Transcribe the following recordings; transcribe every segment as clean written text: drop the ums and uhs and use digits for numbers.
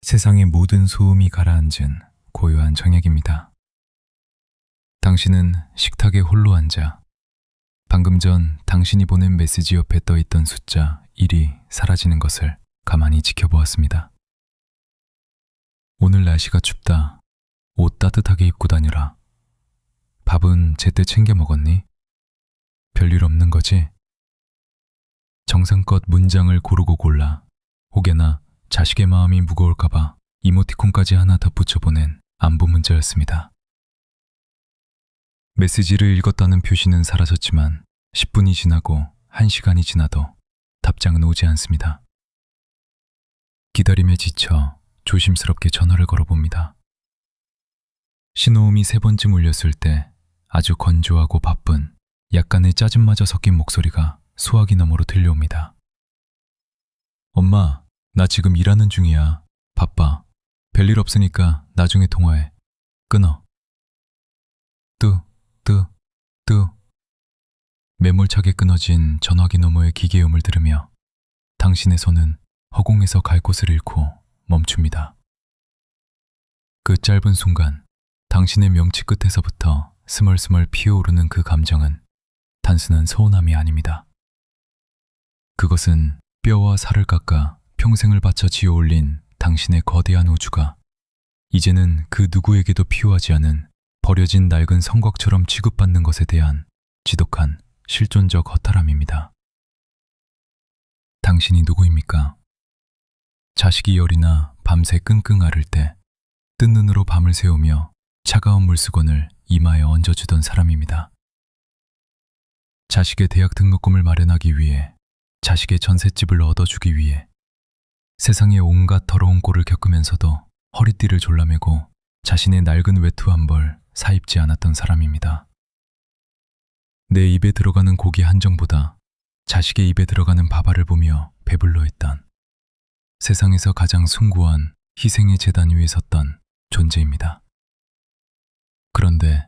세상의 모든 소음이 가라앉은 고요한 저녁입니다. 당신은 식탁에 홀로 앉아 방금 전 당신이 보낸 메시지 옆에 떠있던 숫자 1이 사라지는 것을 가만히 지켜보았습니다. 오늘 날씨가 춥다. 옷 따뜻하게 입고 다녀라. 밥은 제때 챙겨 먹었니? 별일 없는 거지? 정성껏 문장을 고르고 골라 혹여나 자식의 마음이 무거울까봐 이모티콘까지 하나 덧붙여 보낸 안부 문자였습니다. 메시지를 읽었다는 표시는 사라졌지만 10분이 지나고 1시간이 지나도 답장은 오지 않습니다. 기다림에 지쳐 조심스럽게 전화를 걸어봅니다. 신호음이 3번쯤 울렸을 때 아주 건조하고 바쁜 약간의 짜증마저 섞인 목소리가 소화기 너머로 들려옵니다. 엄마, 나 지금 일하는 중이야. 바빠. 별일 없으니까 나중에 통화해. 끊어. 뚜. 매몰차게 끊어진 전화기 너머의 기계음을 들으며 당신의 손은 허공에서 갈 곳을 잃고 멈춥니다. 그 짧은 순간 당신의 명치 끝에서부터 스멀스멀 피어오르는 그 감정은 단순한 서운함이 아닙니다. 그것은 뼈와 살을 깎아 평생을 바쳐 지어올린 당신의 거대한 우주가 이제는 그 누구에게도 필요하지 않은 버려진 낡은 성곽처럼 취급받는 것에 대한 지독한 실존적 허탈함입니다. 당신이 누구입니까? 자식이 열이나 밤새 끙끙 앓을 때 뜬 눈으로 밤을 새우며 차가운 물수건을 이마에 얹어주던 사람입니다. 자식의 대학 등록금을 마련하기 위해, 자식의 전셋집을 얻어주기 위해 세상의 온갖 더러운 꼴을 겪으면서도 허리띠를 졸라매고 자신의 낡은 외투 한 벌 사입지 않았던 사람입니다. 내 입에 들어가는 고기 한 정보다 자식의 입에 들어가는 밥알을 보며 배불러 했던 세상에서 가장 숭고한 희생의 제단 위에 섰던 존재입니다. 그런데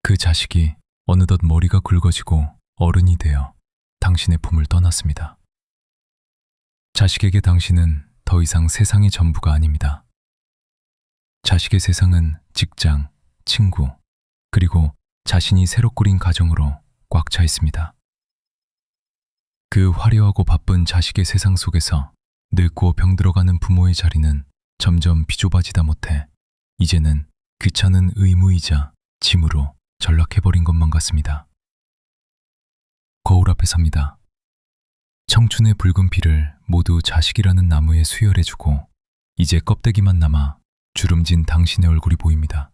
그 자식이 어느덧 머리가 굵어지고 어른이 되어 당신의 품을 떠났습니다. 자식에게 당신은 더 이상 세상의 전부가 아닙니다. 자식의 세상은 직장, 친구, 그리고 자신이 새로 꾸린 가정으로 꽉 차 있습니다. 그 화려하고 바쁜 자식의 세상 속에서 늙고 병들어가는 부모의 자리는 점점 비좁아지다 못해 이제는 귀찮은 의무이자 짐으로 전락해버린 것만 같습니다. 거울 앞에 섭니다. 청춘의 붉은 피를 모두 자식이라는 나무에 수혈해주고 이제 껍데기만 남아 주름진 당신의 얼굴이 보입니다.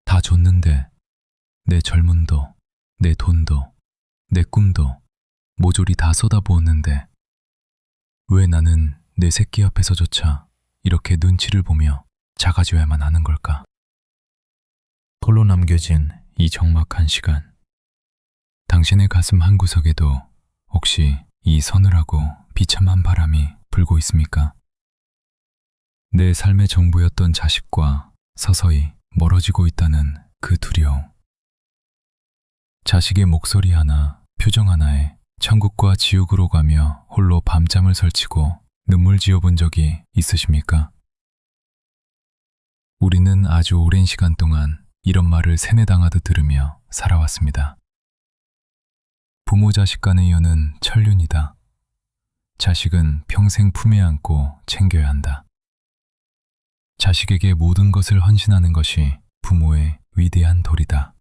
다 줬는데 내 젊음도, 내 돈도, 내 꿈도 모조리 다 쏟아부었는데 왜 나는 내 새끼 앞에서조차 이렇게 눈치를 보며 작아져야만 하는 걸까? 홀로 남겨진 이 적막한 시간, 당신의 가슴 한구석에도 혹시 이 서늘하고 비참한 바람이 불고 있습니까? 내 삶의 전부였던 자식과 서서히 멀어지고 있다는 그 두려움. 자식의 목소리 하나, 표정 하나에 천국과 지옥으로 가며 홀로 밤잠을 설치고 눈물 지어본 적이 있으십니까? 우리는 아주 오랜 시간 동안 이런 말을 세뇌당하듯 들으며 살아왔습니다. 부모 자식 간의 연은 천륜이다. 자식은 평생 품에 안고 챙겨야 한다. 자식에게 모든 것을 헌신하는 것이 부모의 위대한 도리다.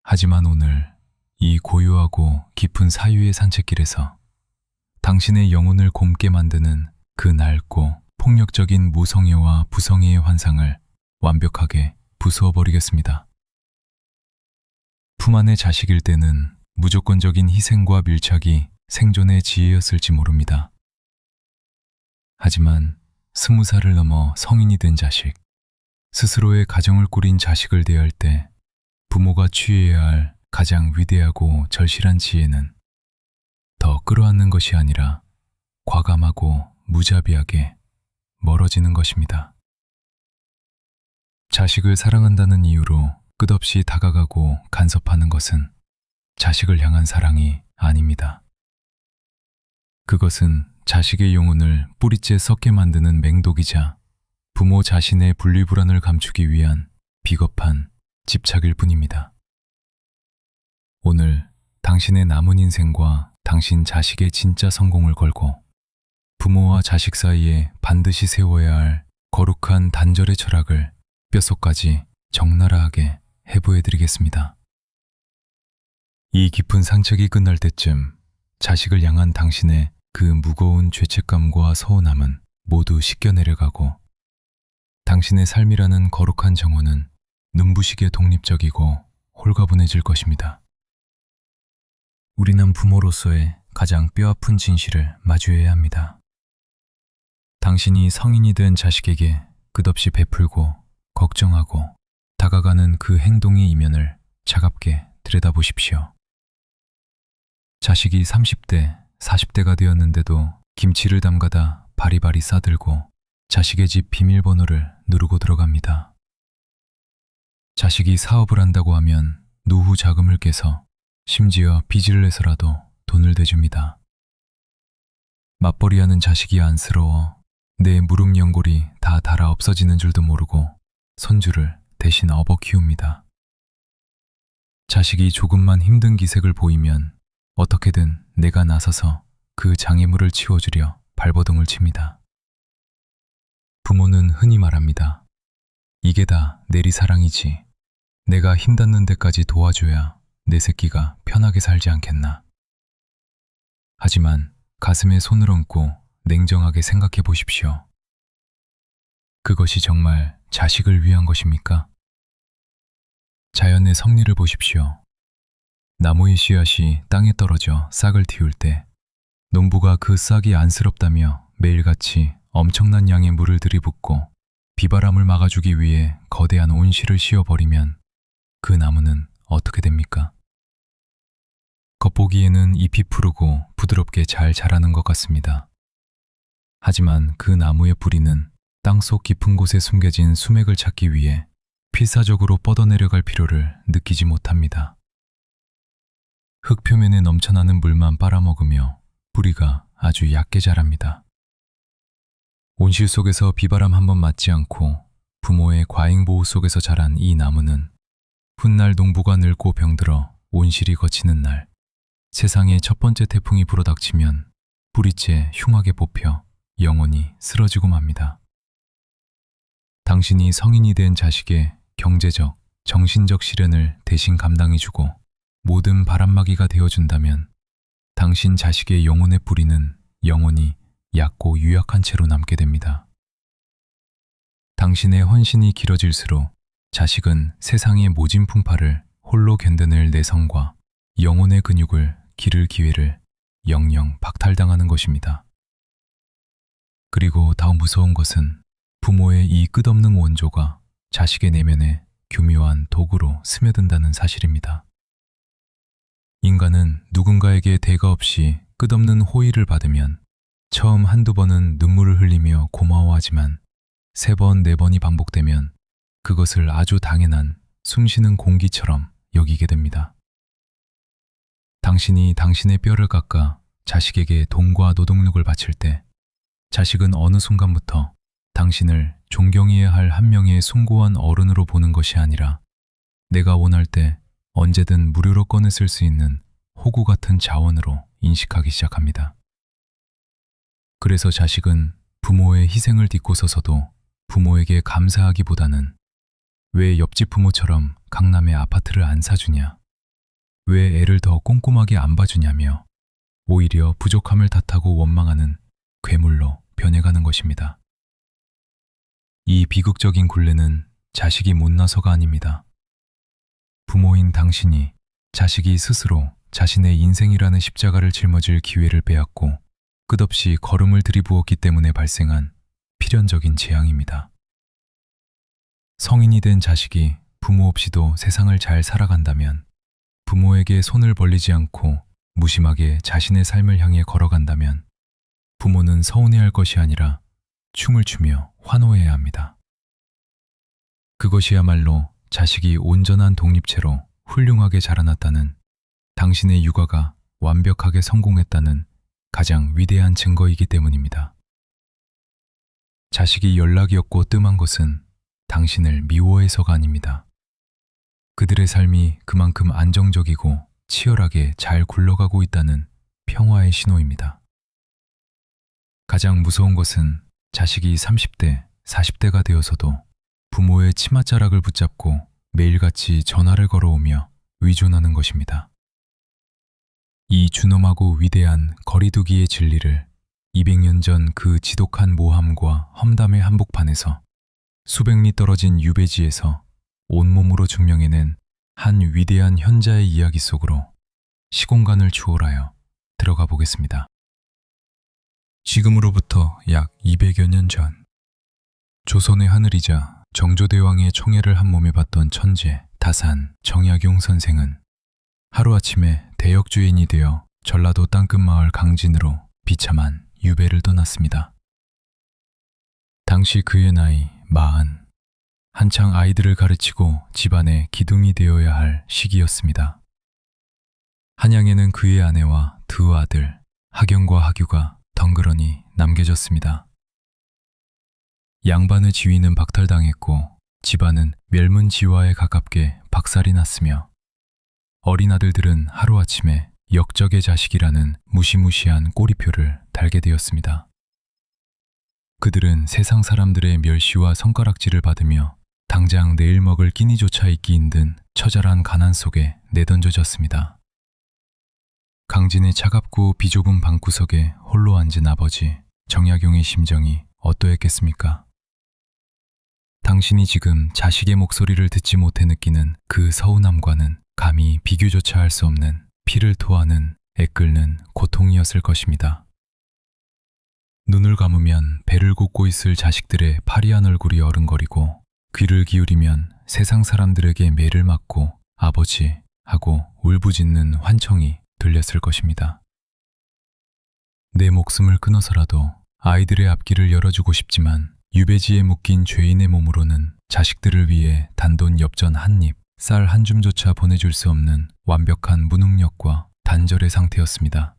하지만 오늘 이 고요하고 깊은 사유의 산책길에서 당신의 영혼을 곪게 만드는 그 낡고 폭력적인 무성애와 부성애의 환상을 완벽하게 부수어버리겠습니다. 품 안의 자식일 때는 무조건적인 희생과 밀착이 생존의 지혜였을지 모릅니다. 하지만 20살을 넘어 성인이 된 자식, 스스로의 가정을 꾸린 자식을 대할 때 부모가 취해야 할 가장 위대하고 절실한 지혜는 더 끌어안는 것이 아니라 과감하고 무자비하게 멀어지는 것입니다. 자식을 사랑한다는 이유로 끝없이 다가가고 간섭하는 것은 자식을 향한 사랑이 아닙니다. 그것은 자식의 영혼을 뿌리째 썩게 만드는 맹독이자 부모 자신의 분리불안을 감추기 위한 비겁한 집착일 뿐입니다. 오늘 당신의 남은 인생과 당신 자식의 진짜 성공을 걸고 부모와 자식 사이에 반드시 세워야 할 거룩한 단절의 철학을 뼛속까지 적나라하게 해보여드리겠습니다. 이 깊은 산책이 끝날 때쯤 자식을 향한 당신의 그 무거운 죄책감과 서운함은 모두 씻겨 내려가고 당신의 삶이라는 거룩한 정원은 눈부시게 독립적이고 홀가분해질 것입니다. 우리는 부모로서의 가장 뼈아픈 진실을 마주해야 합니다. 당신이 성인이 된 자식에게 끝없이 베풀고 걱정하고 다가가는 그 행동의 이면을 차갑게 들여다보십시오. 자식이 30대, 40대가 되었는데도 김치를 담가다 바리바리 싸들고 자식의 집 비밀번호를 누르고 들어갑니다. 자식이 사업을 한다고 하면 노후 자금을 깨서 심지어 빚을 내서라도 돈을 대줍니다. 맞벌이하는 자식이 안쓰러워 내 무릎 연골이 다 닳아 없어지는 줄도 모르고 손주를 대신 업어 키웁니다. 자식이 조금만 힘든 기색을 보이면 어떻게든 내가 나서서 그 장애물을 치워주려 발버둥을 칩니다. 부모는 흔히 말합니다. 이게 다 내리사랑이지. 내가 힘닿는 데까지 도와줘야 내 새끼가 편하게 살지 않겠나. 하지만 가슴에 손을 얹고 냉정하게 생각해 보십시오. 그것이 정말 자식을 위한 것입니까? 자연의 섭리를 보십시오. 나무의 씨앗이 땅에 떨어져 싹을 틔울 때 농부가 그 싹이 안쓰럽다며 매일같이 엄청난 양의 물을 들이붓고 비바람을 막아주기 위해 거대한 온실을 씌워버리면 그 나무는 어떻게 됩니까? 겉보기에는 잎이 푸르고 부드럽게 잘 자라는 것 같습니다. 하지만 그 나무의 뿌리는 땅속 깊은 곳에 숨겨진 수맥을 찾기 위해 필사적으로 뻗어내려갈 필요를 느끼지 못합니다. 흙 표면에 넘쳐나는 물만 빨아먹으며 뿌리가 아주 얕게 자랍니다. 온실 속에서 비바람 한번 맞지 않고 부모의 과잉보호 속에서 자란 이 나무는 훗날 농부가 늙고 병들어 온실이 거치는 날 세상에 첫 번째 태풍이 불어닥치면 뿌리째 흉하게 뽑혀 영원히 쓰러지고 맙니다. 당신이 성인이 된 자식의 경제적, 정신적 시련을 대신 감당해주고 모든 바람막이가 되어준다면 당신 자식의 영혼의 뿌리는 영원히 얕고 유약한 채로 남게 됩니다. 당신의 헌신이 길어질수록 자식은 세상의 모진 풍파를 홀로 견뎌낼 내성과 영혼의 근육을 기를 기회를 영영 박탈당하는 것입니다. 그리고 더 무서운 것은 부모의 이 끝없는 원조가 자식의 내면에 교묘한 도구로 스며든다는 사실입니다. 인간은 누군가에게 대가 없이 끝없는 호의를 받으면 처음 한두 번은 눈물을 흘리며 고마워하지만 3번, 4번이 반복되면 그것을 아주 당연한 숨쉬는 공기처럼 여기게 됩니다. 당신이 당신의 뼈를 깎아 자식에게 돈과 노동력을 바칠 때 자식은 어느 순간부터 당신을 존경해야 할 한 명의 숭고한 어른으로 보는 것이 아니라 내가 원할 때 언제든 무료로 꺼내 쓸 수 있는 호구 같은 자원으로 인식하기 시작합니다. 그래서 자식은 부모의 희생을 딛고 서서도 부모에게 감사하기보다는 왜 옆집 부모처럼 강남에 아파트를 안 사주냐, 왜 애를 더 꼼꼼하게 안 봐주냐며 오히려 부족함을 탓하고 원망하는 괴물로 변해가는 것입니다. 이 비극적인 굴레는 자식이 못나서가 아닙니다. 부모인 당신이 자식이 스스로 자신의 인생이라는 십자가를 짊어질 기회를 빼앗고 끝없이 걸음을 들이부었기 때문에 발생한 필연적인 재앙입니다. 성인이 된 자식이 부모 없이도 세상을 잘 살아간다면, 부모에게 손을 벌리지 않고 무심하게 자신의 삶을 향해 걸어간다면 부모는 서운해할 것이 아니라 춤을 추며 환호해야 합니다. 그것이야말로 자식이 온전한 독립체로 훌륭하게 자라났다는, 당신의 육아가 완벽하게 성공했다는 가장 위대한 증거이기 때문입니다. 자식이 연락이 없고 뜸한 것은 당신을 미워해서가 아닙니다. 그들의 삶이 그만큼 안정적이고 치열하게 잘 굴러가고 있다는 평화의 신호입니다. 가장 무서운 것은 자식이 30대, 40대가 되어서도 부모의 치맛자락을 붙잡고 매일같이 전화를 걸어오며 의존하는 것입니다. 이 준엄하고 위대한 거리두기의 진리를 200년 전 그 지독한 모함과 험담의 한복판에서 수백 리 떨어진 유배지에서 온몸으로 증명해낸 한 위대한 현자의 이야기 속으로 시공간을 추월하여 들어가 보겠습니다. 지금으로부터 약 200여 년 전, 조선의 하늘이자 정조대왕의 총애를 한 몸에 받던 천재 다산 정약용 선생은 하루아침에 대역주인이 되어 전라도 땅끝마을 강진으로 비참한 유배를 떠났습니다. 당시 그의 나이 40, 한창 아이들을 가르치고 집안의 기둥이 되어야 할 시기였습니다. 한양에는 그의 아내와 두 아들 하경과 하규가 덩그러니 남겨졌습니다. 양반의 지위는 박탈당했고 집안은 멸문지화에 가깝게 박살이 났으며 어린 아들들은 하루아침에 역적의 자식이라는 무시무시한 꼬리표를 달게 되었습니다. 그들은 세상 사람들의 멸시와 손가락질을 받으며 당장 내일 먹을 끼니조차 있기 힘든 처절한 가난 속에 내던져졌습니다. 강진의 차갑고 비좁은 방구석에 홀로 앉은 아버지 정약용의 심정이 어떠했겠습니까? 당신이 지금 자식의 목소리를 듣지 못해 느끼는 그 서운함과는 감히 비교조차 할 수 없는 피를 토하는 애끓는 고통이었을 것입니다. 눈을 감으면 배를 굽고 있을 자식들의 파리한 얼굴이 어른거리고 귀를 기울이면 세상 사람들에게 매를 맞고 아버지 하고 울부짖는 환청이 들렸을 것입니다. 내 목숨을 끊어서라도 아이들의 앞길을 열어주고 싶지만 유배지에 묶인 죄인의 몸으로는 자식들을 위해 단돈 엽전 한 입, 쌀 한 줌조차 보내줄 수 없는 완벽한 무능력과 단절의 상태였습니다.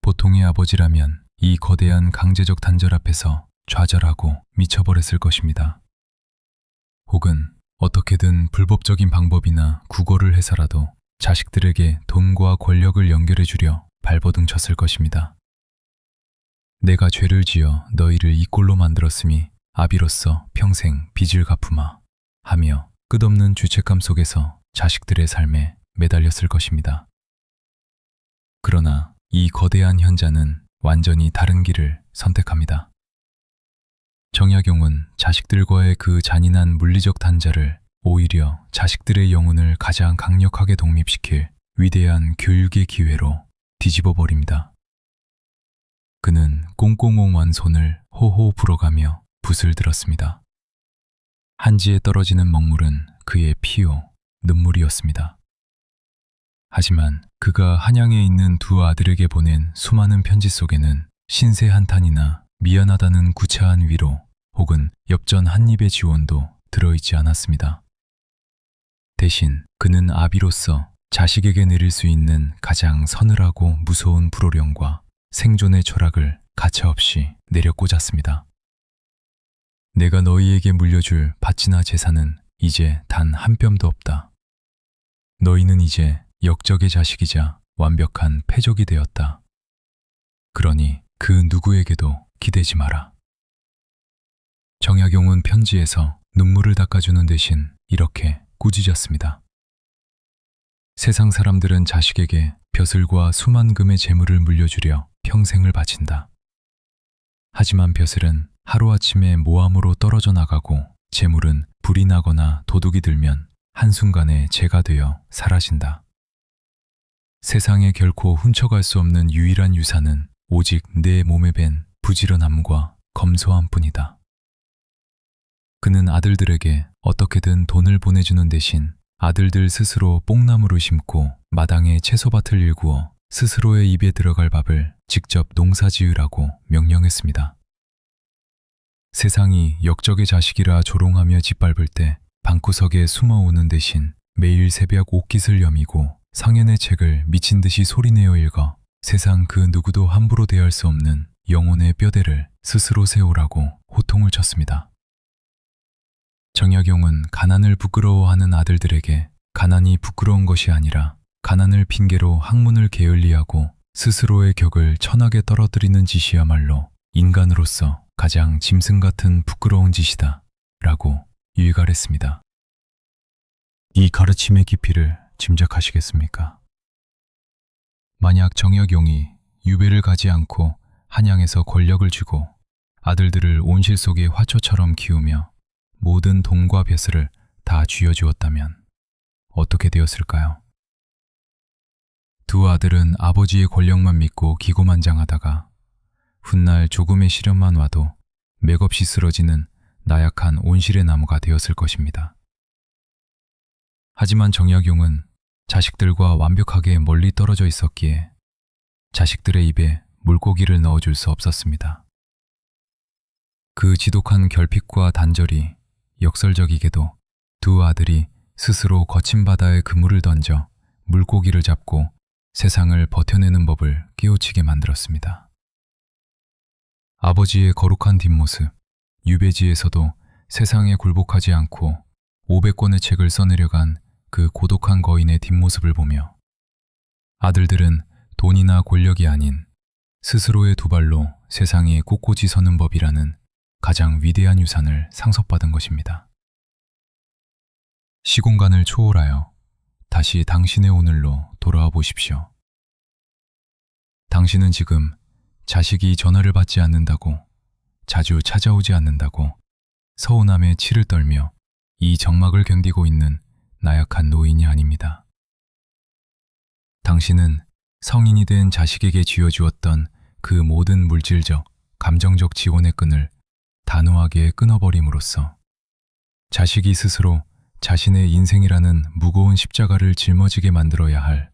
보통의 아버지라면 이 거대한 강제적 단절 앞에서 좌절하고 미쳐버렸을 것입니다. 혹은 어떻게든 불법적인 방법이나 구걸을 해서라도 자식들에게 돈과 권력을 연결해 주려 발버둥 쳤을 것입니다. 내가 죄를 지어 너희를 이 꼴로 만들었으니 아비로서 평생 빚을 갚으마 하며 끝없는 죄책감 속에서 자식들의 삶에 매달렸을 것입니다. 그러나 이 거대한 현자는 완전히 다른 길을 선택합니다. 정약용은 자식들과의 그 잔인한 물리적 단절을 오히려 자식들의 영혼을 가장 강력하게 독립시킬 위대한 교육의 기회로 뒤집어 버립니다. 그는 꽁꽁 온 손을 호호 불어가며 붓을 들었습니다. 한지에 떨어지는 먹물은 그의 피요, 눈물이었습니다. 하지만 그가 한양에 있는 두 아들에게 보낸 수많은 편지 속에는 신세 한탄이나 미안하다는 구차한 위로 혹은 엽전 한 입의 지원도 들어있지 않았습니다. 대신 그는 아비로서 자식에게 내릴 수 있는 가장 서늘하고 무서운 불호령과 생존의 철학을 가차없이 내려 꽂았습니다. 내가 너희에게 물려줄 밭이나 재산은 이제 단 한 뼘도 없다. 너희는 이제 역적의 자식이자 완벽한 패족이 되었다. 그러니 그 누구에게도 기대지 마라. 정약용은 편지에서 눈물을 닦아주는 대신 이렇게 꾸짖었습니다. 세상 사람들은 자식에게 벼슬과 수만금의 재물을 물려주려 평생을 바친다. 하지만 벼슬은 하루아침에 모함으로 떨어져 나가고 재물은 불이 나거나 도둑이 들면 한순간에 재가 되어 사라진다. 세상에 결코 훔쳐갈 수 없는 유일한 유산은 오직 내 몸에 밴 부지런함과 검소함뿐이다. 그는 아들들에게 어떻게든 돈을 보내주는 대신 아들들 스스로 뽕나무를 심고 마당에 채소밭을 일구어 스스로의 입에 들어갈 밥을 직접 농사지으라고 명령했습니다. 세상이 역적의 자식이라 조롱하며 짓밟을 때 방구석에 숨어오는 대신 매일 새벽 옷깃을 여미고 상현의 책을 미친 듯이 소리내어 읽어 세상 그 누구도 함부로 대할 수 없는 영혼의 뼈대를 스스로 세우라고 호통을 쳤습니다. 정약용은 가난을 부끄러워하는 아들들에게 가난이 부끄러운 것이 아니라 가난을 핑계로 학문을 게을리하고 스스로의 격을 천하게 떨어뜨리는 짓이야말로 인간으로서 가장 짐승 같은 부끄러운 짓이다 라고 일갈했습니다. 이 가르침의 깊이를 짐작하시겠습니까? 만약 정약용이 유배를 가지 않고 한양에서 권력을 쥐고 아들들을 온실 속의 화초처럼 키우며 모든 돈과 벼슬을 다 쥐어주었다면 어떻게 되었을까요? 두 아들은 아버지의 권력만 믿고 기고만장하다가 훗날 조금의 시련만 와도 맥없이 쓰러지는 나약한 온실의 나무가 되었을 것입니다. 하지만 정약용은 자식들과 완벽하게 멀리 떨어져 있었기에 자식들의 입에 물고기를 넣어줄 수 없었습니다. 그 지독한 결핍과 단절이 역설적이게도 두 아들이 스스로 거친 바다에 그물을 던져 물고기를 잡고 세상을 버텨내는 법을 깨우치게 만들었습니다. 아버지의 거룩한 뒷모습, 유배지에서도 세상에 굴복하지 않고 500권의 책을 써내려간 그 고독한 거인의 뒷모습을 보며 아들들은 돈이나 권력이 아닌 스스로의 두 발로 세상에 꼿꼿이 서는 법이라는 가장 위대한 유산을 상속받은 것입니다. 시공간을 초월하여 다시 당신의 오늘로 돌아와 보십시오. 당신은 지금 자식이 전화를 받지 않는다고, 자주 찾아오지 않는다고 서운함에 치를 떨며 이 적막을 견디고 있는 나약한 노인이 아닙니다. 당신은 성인이 된 자식에게 쥐어주었던 그 모든 물질적, 감정적 지원의 끈을 단호하게 끊어버림으로써 자식이 스스로 자신의 인생이라는 무거운 십자가를 짊어지게 만들어야 할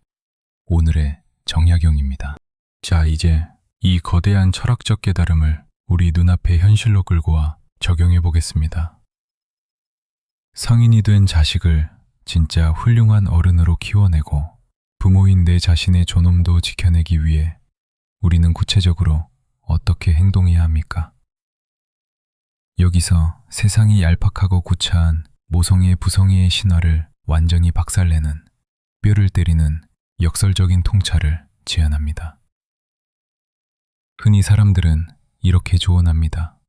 오늘의 정약용입니다. 자, 이제 이 거대한 철학적 깨달음을 우리 눈앞의 현실로 끌고 와 적용해 보겠습니다. 성인이 된 자식을 진짜 훌륭한 어른으로 키워내고 부모인 내 자신의 존엄도 지켜내기 위해 우리는 구체적으로 어떻게 행동해야 합니까? 여기서 세상이 얄팍하고 구차한 모성애 부성애의 신화를 완전히 박살내는 뼈를 때리는 역설적인 통찰을 제안합니다. 흔히 사람들은 이렇게 조언합니다.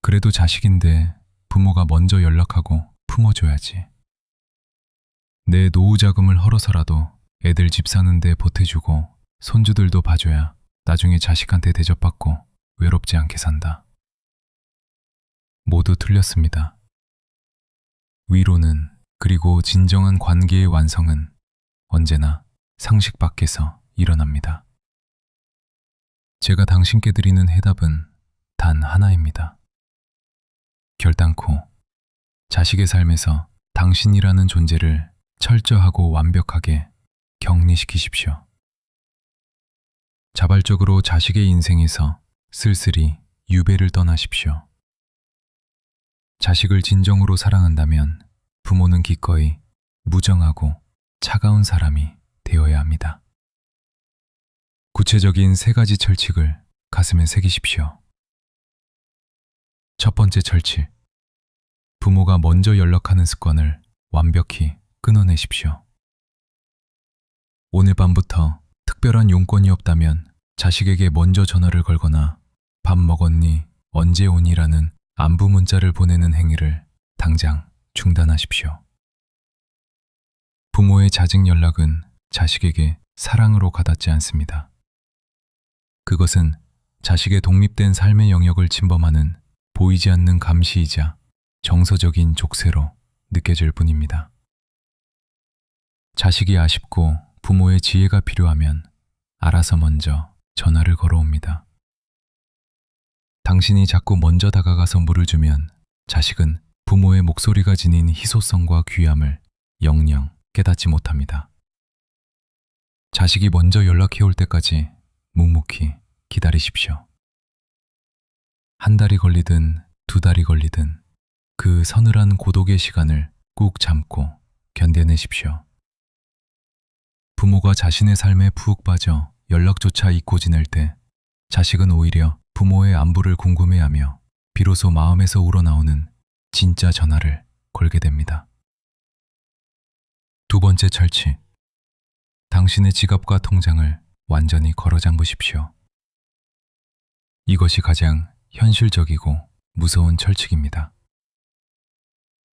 그래도 자식인데 부모가 먼저 연락하고 품어줘야지. 내 노후 자금을 헐어서라도 애들 집 사는데 보태주고 손주들도 봐줘야 나중에 자식한테 대접받고 외롭지 않게 산다. 모두 틀렸습니다. 위로는, 그리고 진정한 관계의 완성은 언제나 상식 밖에서 일어납니다. 제가 당신께 드리는 해답은 단 하나입니다. 결단코 자식의 삶에서 당신이라는 존재를 철저하고 완벽하게 격리시키십시오. 자발적으로 자식의 인생에서 쓸쓸히 유배를 떠나십시오. 자식을 진정으로 사랑한다면 부모는 기꺼이 무정하고 차가운 사람이 되어야 합니다. 구체적인 3가지 철칙을 가슴에 새기십시오. 첫 번째 철칙, 부모가 먼저 연락하는 습관을 완벽히 끊어내십시오. 오늘 밤부터 특별한 용건이 없다면 자식에게 먼저 전화를 걸거나 밥 먹었니, 언제 오니라는 안부 문자를 보내는 행위를 당장 중단하십시오. 부모의 자직 연락은 자식에게 사랑으로 가닿지 않습니다. 그것은 자식의 독립된 삶의 영역을 침범하는 보이지 않는 감시이자 정서적인 족쇄로 느껴질 뿐입니다. 자식이 아쉽고 부모의 지혜가 필요하면 알아서 먼저 전화를 걸어옵니다. 당신이 자꾸 먼저 다가가서 물을 주면 자식은 부모의 목소리가 지닌 희소성과 귀함을 영영 깨닫지 못합니다. 자식이 먼저 연락해올 때까지 묵묵히 기다리십시오. 한 달이 걸리든 2달이 걸리든 그 서늘한 고독의 시간을 꾹 참고 견뎌내십시오. 부모가 자신의 삶에 푹 빠져 연락조차 잊고 지낼 때 자식은 오히려 부모의 안부를 궁금해하며 비로소 마음에서 우러나오는 진짜 전화를 걸게 됩니다. 두 번째 철칙. 당신의 지갑과 통장을 완전히 걸어 잠그십시오. 이것이 가장 현실적이고 무서운 철칙입니다.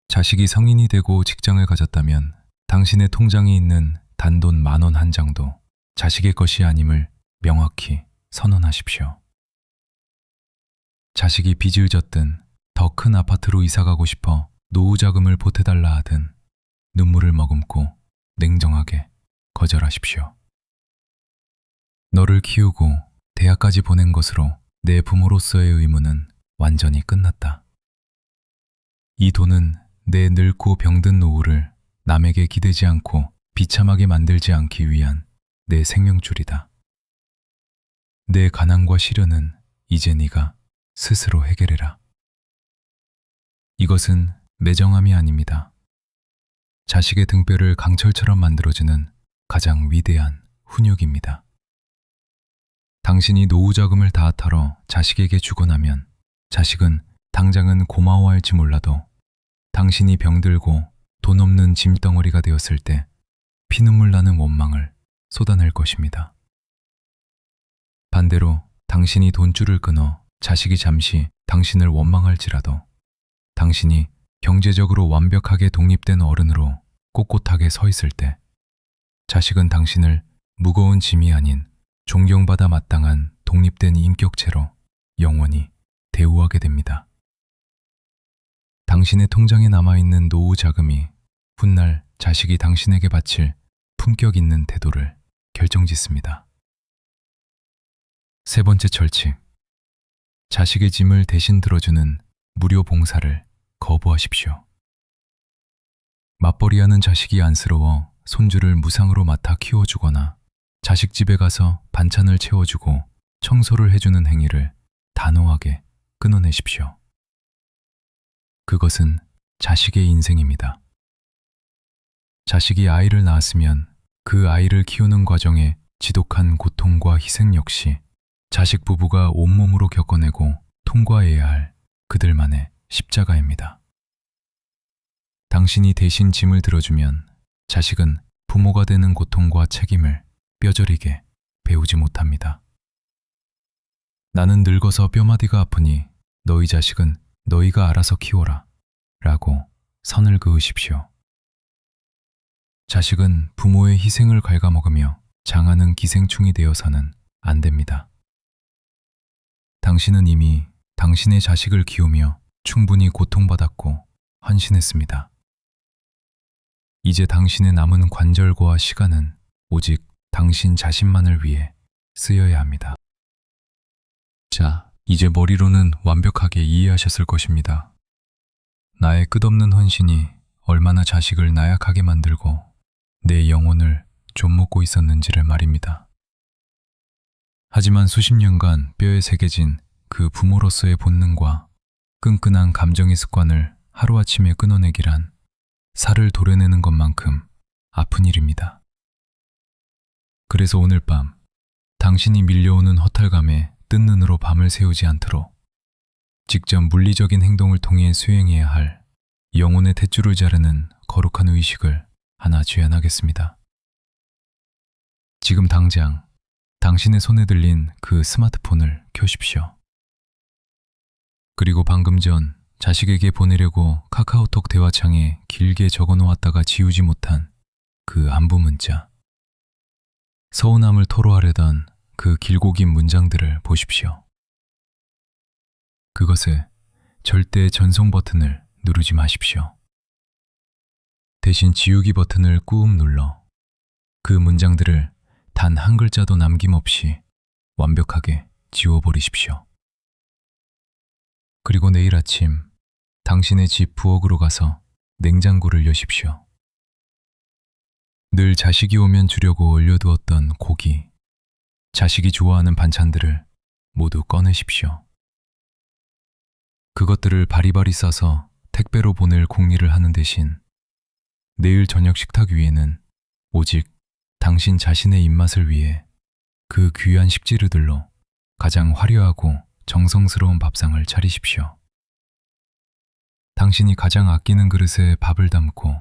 자식이 성인이 되고 직장을 가졌다면 당신의 통장에 있는 단돈 10,000원 한 장도 자식의 것이 아님을 명확히 선언하십시오. 자식이 빚을 졌든 더 큰 아파트로 이사가고 싶어 노후 자금을 보태달라 하든 눈물을 머금고 냉정하게 거절하십시오. 너를 키우고 대학까지 보낸 것으로 내 부모로서의 의무는 완전히 끝났다. 이 돈은 내 늙고 병든 노후를 남에게 기대지 않고 비참하게 만들지 않기 위한 내 생명줄이다. 내 가난과 시련은 이제 네가 스스로 해결해라. 이것은 매정함이 아닙니다. 자식의 등뼈를 강철처럼 만들어주는 가장 위대한 훈육입니다. 당신이 노후 자금을 다 털어 자식에게 주고 나면 자식은 당장은 고마워할지 몰라도 당신이 병들고 돈 없는 짐덩어리가 되었을 때 피눈물 나는 원망을 쏟아낼 것입니다. 반대로 당신이 돈줄을 끊어 자식이 잠시 당신을 원망할지라도 당신이 경제적으로 완벽하게 독립된 어른으로 꼿꼿하게 서 있을 때 자식은 당신을 무거운 짐이 아닌 존경받아 마땅한 독립된 인격체로 영원히 대우하게 됩니다. 당신의 통장에 남아있는 노후 자금이 훗날 자식이 당신에게 바칠 품격 있는 태도를 결정짓습니다. 세 번째 철칙. 자식의 짐을 대신 들어주는 무료 봉사를 거부하십시오. 맞벌이하는 자식이 안쓰러워 손주를 무상으로 맡아 키워주거나 자식 집에 가서 반찬을 채워주고 청소를 해주는 행위를 단호하게 끊어내십시오. 그것은 자식의 인생입니다. 자식이 아이를 낳았으면 그 아이를 키우는 과정에 지독한 고통과 희생 역시 자식 부부가 온몸으로 겪어내고 통과해야 할 그들만의 십자가입니다. 당신이 대신 짐을 들어주면 자식은 부모가 되는 고통과 책임을 뼈저리게 배우지 못합니다. 나는 늙어서 뼈마디가 아프니 너희 자식은 너희가 알아서 키워라 라고 선을 그으십시오. 자식은 부모의 희생을 갉아먹으며 장하는 기생충이 되어서는 안 됩니다. 당신은 이미 당신의 자식을 키우며 충분히 고통받았고 헌신했습니다. 이제 당신의 남은 관절과 시간은 오직 당신 자신만을 위해 쓰여야 합니다. 자, 이제 머리로는 완벽하게 이해하셨을 것입니다. 나의 끝없는 헌신이 얼마나 자식을 나약하게 만들고 내 영혼을 좀먹고 있었는지를 말입니다. 하지만 수십 년간 뼈에 새겨진 그 부모로서의 본능과 끈끈한 감정의 습관을 하루아침에 끊어내기란 살을 도려내는 것만큼 아픈 일입니다. 그래서 오늘 밤 당신이 밀려오는 허탈감에 뜬 눈으로 밤을 새우지 않도록 직접 물리적인 행동을 통해 수행해야 할 영혼의 탯줄을 자르는 거룩한 의식을 하나 제안하겠습니다. 지금 당장 당신의 손에 들린 그 스마트폰을 켜십시오. 그리고 방금 전 자식에게 보내려고 카카오톡 대화창에 길게 적어놓았다가 지우지 못한 그 안부 문자. 서운함을 토로하려던 그 길고 긴 문장들을 보십시오. 그것에 절대 전송 버튼을 누르지 마십시오. 대신 지우기 버튼을 꾹 눌러 그 문장들을 단 한 글자도 남김없이 완벽하게 지워버리십시오. 그리고 내일 아침 당신의 집 부엌으로 가서 냉장고를 여십시오. 늘 자식이 오면 주려고 얼려두었던 고기, 자식이 좋아하는 반찬들을 모두 꺼내십시오. 그것들을 바리바리 싸서 택배로 보낼 궁리를 하는 대신 내일 저녁 식탁 위에는 오직 당신 자신의 입맛을 위해 그 귀한 식재료들로 가장 화려하고 정성스러운 밥상을 차리십시오. 당신이 가장 아끼는 그릇에 밥을 담고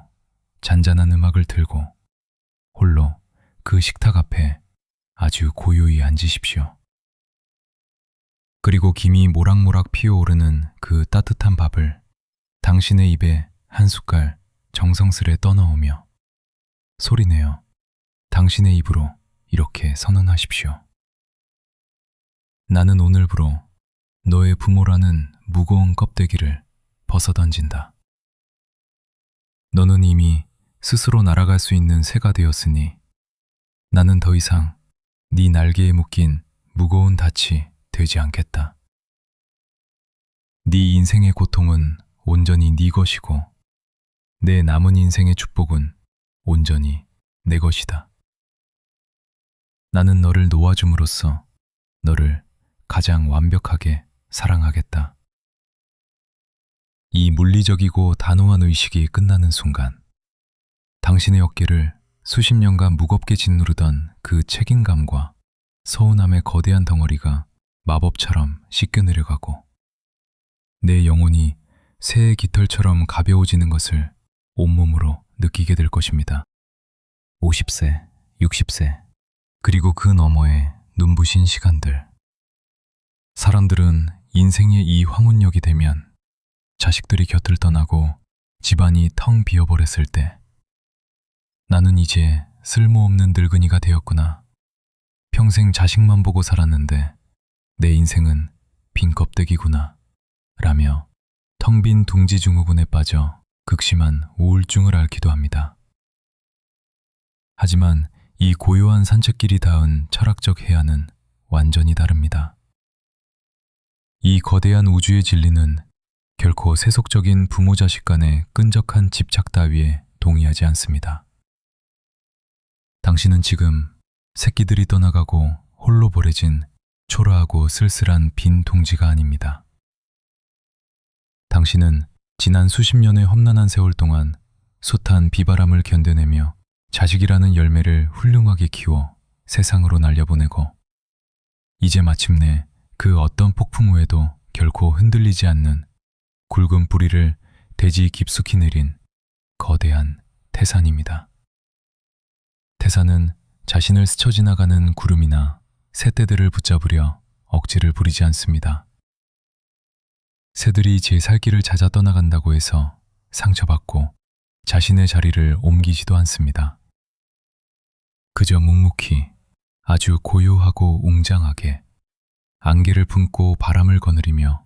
잔잔한 음악을 틀고 홀로 그 식탁 앞에 아주 고요히 앉으십시오. 그리고 김이 모락모락 피어오르는 그 따뜻한 밥을 당신의 입에 한 숟갈 정성스레 떠넣으며 소리내어 당신의 입으로 이렇게 선언하십시오. 나는 오늘부로 너의 부모라는 무거운 껍데기를 벗어던진다. 너는 이미 스스로 날아갈 수 있는 새가 되었으니 나는 더 이상 네 날개에 묶인 무거운 닻이 되지 않겠다. 네 인생의 고통은 온전히 네 것이고 내 남은 인생의 축복은 온전히 내 것이다. 나는 너를 놓아줌으로써 너를 가장 완벽하게 사랑하겠다. 이 물리적이고 단호한 의식이 끝나는 순간 당신의 어깨를 수십 년간 무겁게 짓누르던 그 책임감과 서운함의 거대한 덩어리가 마법처럼 씻겨 내려가고 내 영혼이 새의 깃털처럼 가벼워지는 것을 온몸으로 느끼게 될 것입니다. 50세, 60세, 그리고 그 너머의 눈부신 시간들. 사람들은 인생의 이 황혼역이 되면 자식들이 곁을 떠나고 집안이 텅 비어버렸을 때 나는 이제 쓸모없는 늙은이가 되었구나. 평생 자식만 보고 살았는데 내 인생은 빈 껍데기구나. 라며 텅 빈 둥지 증후군에 빠져 극심한 우울증을 앓기도 합니다. 하지만 이 고요한 산책길이 닿은 철학적 해안은 완전히 다릅니다. 이 거대한 우주의 진리는 결코 세속적인 부모 자식 간의 끈적한 집착 따위에 동의하지 않습니다. 당신은 지금 새끼들이 떠나가고 홀로 보내진 초라하고 쓸쓸한 빈 둥지가 아닙니다. 당신은 지난 수십 년의 험난한 세월 동안 숱한 비바람을 견뎌내며 자식이라는 열매를 훌륭하게 키워 세상으로 날려보내고 이제 마침내 그 어떤 폭풍 후에도 결코 흔들리지 않는 굵은 뿌리를 대지 깊숙이 내린 거대한 태산입니다. 태산은 자신을 스쳐 지나가는 구름이나 새떼들을 붙잡으려 억지를 부리지 않습니다. 새들이 제 살 길을 찾아 떠나간다고 해서 상처받고 자신의 자리를 옮기지도 않습니다. 그저 묵묵히 아주 고요하고 웅장하게 안개를 품고 바람을 거느리며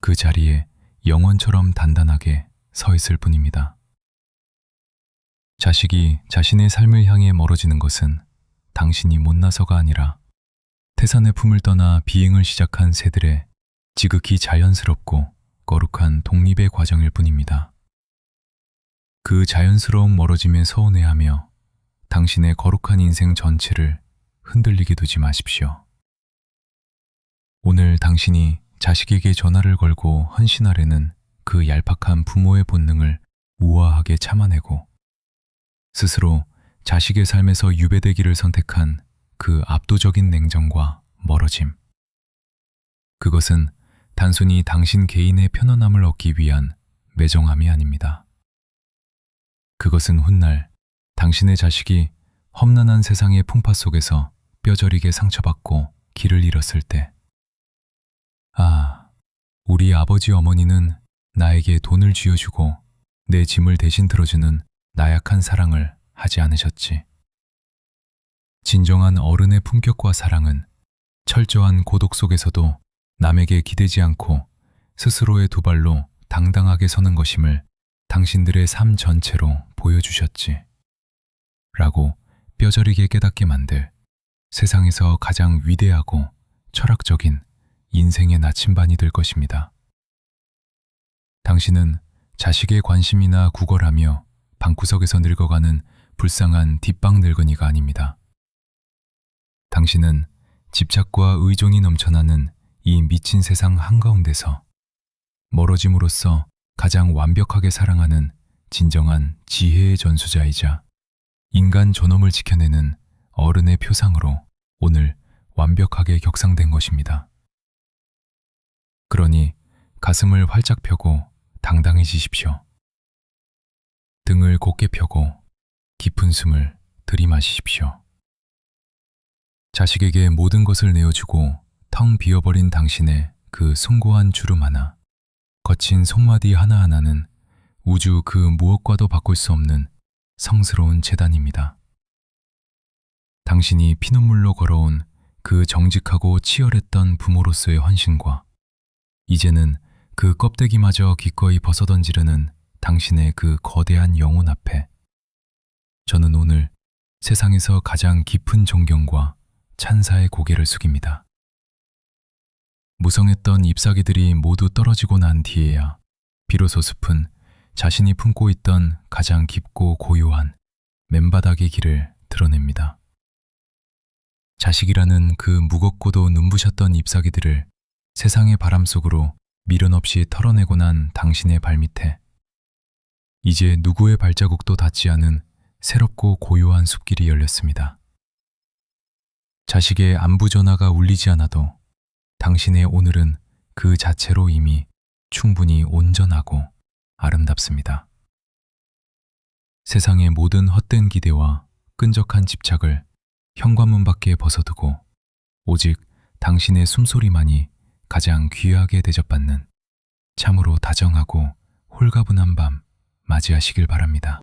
그 자리에 영원처럼 단단하게 서 있을 뿐입니다. 자식이 자신의 삶을 향해 멀어지는 것은 당신이 못나서가 아니라 태산의 품을 떠나 비행을 시작한 새들의 지극히 자연스럽고 거룩한 독립의 과정일 뿐입니다. 그 자연스러운 멀어짐에 서운해하며 당신의 거룩한 인생 전체를 흔들리게 두지 마십시오. 오늘 당신이 자식에게 전화를 걸고 헌신하려는 그 얄팍한 부모의 본능을 우아하게 참아내고 스스로 자식의 삶에서 유배되기를 선택한 그 압도적인 냉정과 멀어짐. 그것은 단순히 당신 개인의 편안함을 얻기 위한 매정함이 아닙니다. 그것은 훗날 당신의 자식이 험난한 세상의 풍파 속에서 뼈저리게 상처받고 길을 잃었을 때, 아, 우리 아버지 어머니는 나에게 돈을 쥐어주고 내 짐을 대신 들어주는 나약한 사랑을 하지 않으셨지. 진정한 어른의 품격과 사랑은 철저한 고독 속에서도 남에게 기대지 않고 스스로의 두 발로 당당하게 서는 것임을 당신들의 삶 전체로 보여주셨지. 라고 뼈저리게 깨닫게 만들 세상에서 가장 위대하고 철학적인 인생의 나침반이 될 것입니다. 당신은 자식의 관심이나 구걸하며 방구석에서 늙어가는 불쌍한 뒷방 늙은이가 아닙니다. 당신은 집착과 의존이 넘쳐나는 이 미친 세상 한가운데서 멀어짐으로써 가장 완벽하게 사랑하는 진정한 지혜의 전수자이자 인간 존엄을 지켜내는 어른의 표상으로 오늘 완벽하게 격상된 것입니다. 그러니 가슴을 활짝 펴고 당당해지십시오. 등을 곧게 펴고 깊은 숨을 들이마시십시오. 자식에게 모든 것을 내어주고 텅 비어버린 당신의 그 숭고한 주름 하나, 거친 손마디 하나하나는 우주 그 무엇과도 바꿀 수 없는 성스러운 재단입니다. 당신이 피눈물로 걸어온 그 정직하고 치열했던 부모로서의 헌신과 이제는 그 껍데기마저 기꺼이 벗어던지려는 당신의 그 거대한 영혼 앞에 저는 오늘 세상에서 가장 깊은 존경과 찬사의 고개를 숙입니다. 무성했던 잎사귀들이 모두 떨어지고 난 뒤에야 비로소 숲은 자신이 품고 있던 가장 깊고 고요한 맨바닥의 길을 드러냅니다. 자식이라는 그 무겁고도 눈부셨던 잎사귀들을 세상의 바람 속으로 미련 없이 털어내고 난 당신의 발밑에 이제 누구의 발자국도 닿지 않은 새롭고 고요한 숲길이 열렸습니다. 자식의 안부 전화가 울리지 않아도 당신의 오늘은 그 자체로 이미 충분히 온전하고 아름답습니다. 세상의 모든 헛된 기대와 끈적한 집착을 현관문 밖에 벗어두고 오직 당신의 숨소리만이 가장 귀하게 대접받는 참으로 다정하고 홀가분한 밤 맞이하시길 바랍니다.